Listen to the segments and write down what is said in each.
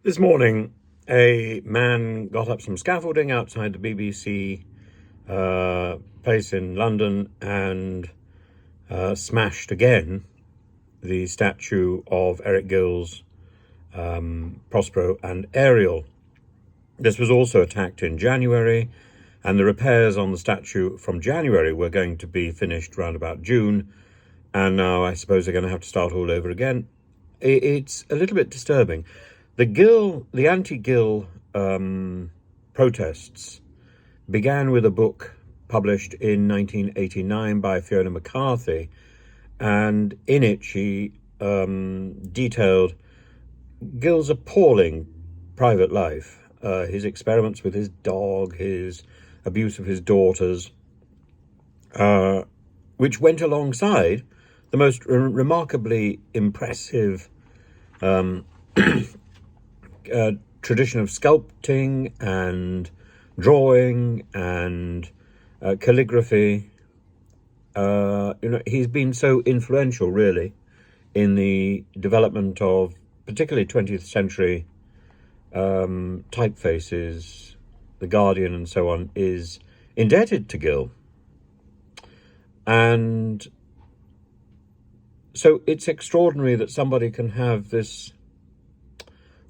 This morning, a man got up some scaffolding outside the BBC place in London and smashed again the statue of Eric Gill's Prospero and Ariel. This was also attacked in January, and the repairs on the statue from January were going to be finished around about June, and now I suppose they're going to have to start all over again. It's a little bit disturbing. The anti-gill protests began with a book published in 1989 by Fiona McCarthy, and in it she detailed Gill's appalling private life, his experiments with his dog, his abuse of his daughters, which went alongside the most remarkably impressive tradition of sculpting and drawing and calligraphy. He's been so influential, really, in the development of particularly 20th century typefaces. The Guardian and so on is indebted to Gill. And so it's extraordinary that somebody can have this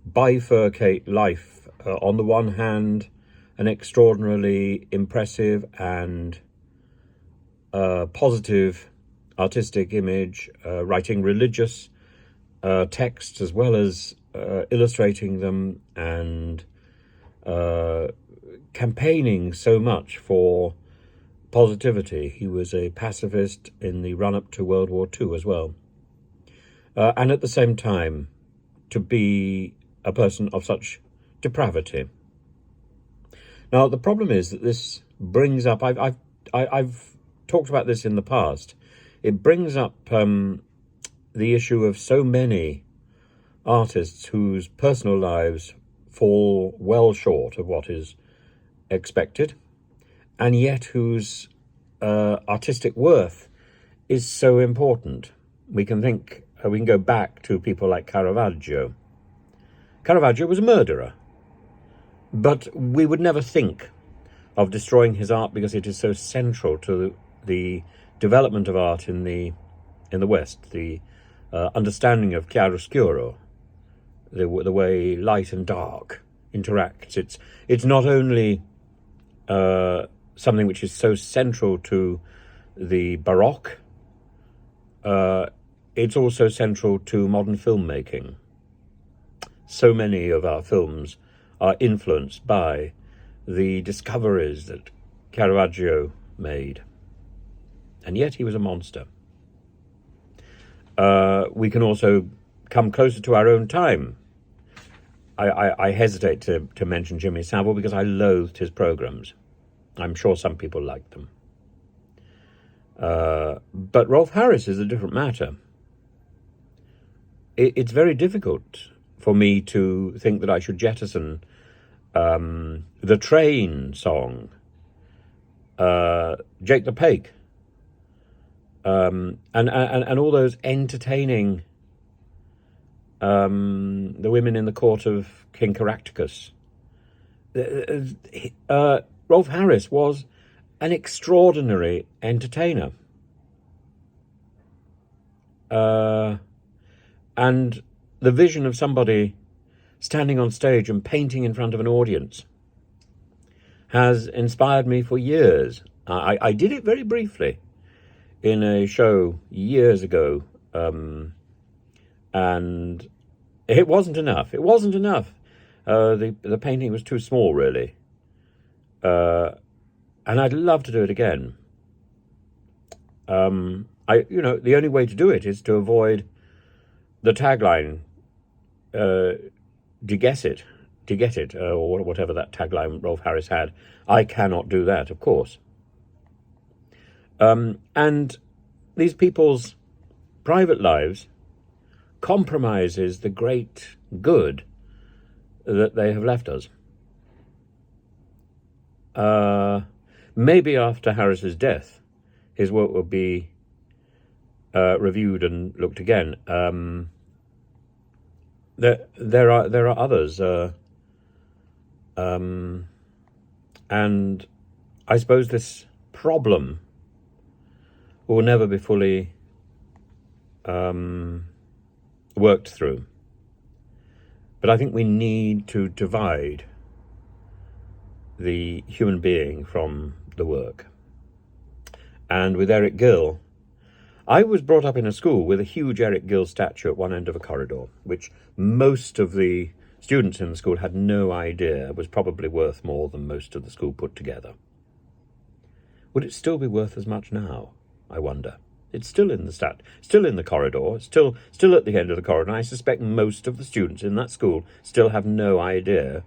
bifurcate life. On the one hand, an extraordinarily impressive and positive artistic image, writing religious texts as well as illustrating them, and campaigning so much for positivity. He was a pacifist in the run-up to World War II as well. And at the same time, to be a person of such depravity. Now, the problem is that this brings up, I've talked about this in the past, it brings up the issue of so many artists whose personal lives fall well short of what is expected, and yet whose artistic worth is so important. We can go back to people like Carravaggio. Carravaggio was a murderer, but we would never think of destroying his art because it is so central to the development of art in the West, the understanding of chiaroscuro, the way light and dark interact. It's not only something which is so central to the Baroque, it's also central to modern filmmaking. So many of our films are influenced by the discoveries that Carravaggio made. And yet he was a monster. We can also come closer to our own time. I hesitate to mention Jimmy Savile because I loathed his programs. I'm sure some people liked them. But Rolf Harris is a different matter. It's very difficult for me to think that I should jettison the Train song, Jake the Pake, and all those entertaining the women in the court of King Caractacus. Rolf Harris was an extraordinary entertainer. And the vision of somebody standing on stage and painting in front of an audience has inspired me for years. I did it very briefly in a show years ago, and it wasn't enough. The painting was too small, really. And I'd love to do it again. The only way to do it is to avoid the tagline, de-get it, or whatever that tagline Rolf Harris had. I cannot do that, of course. And these people's private lives compromises the great good that they have left us. Maybe after Harris's death, his work will be reviewed and looked again. there are others, and I suppose this problem will never be fully worked through. But I think we need to divide the human being from the work. And with Eric Gill, I was brought up in a school with a huge Eric Gill statue at one end of a corridor, which most of the students in the school had no idea was probably worth more than most of the school put together. Would it still be worth as much now, I wonder? It's still in the still in the corridor, still at the end of the corridor, and I suspect most of the students in that school still have no idea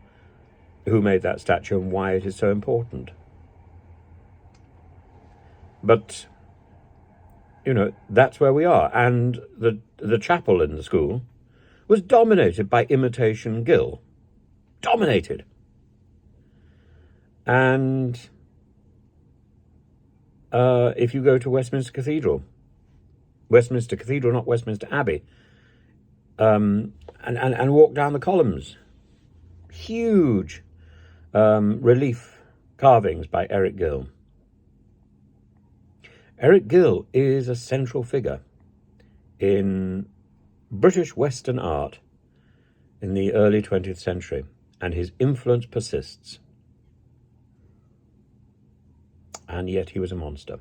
who made that statue and why it is so important. But, you know, that's where we are. And the chapel in the school was dominated by imitation gill. Dominated. And if you go to Westminster Cathedral, not Westminster Abbey, and walk down the columns, huge relief carvings by Eric Gill. Eric Gill is a central figure in British Western art in the early 20th century, and his influence persists. And yet he was a monster.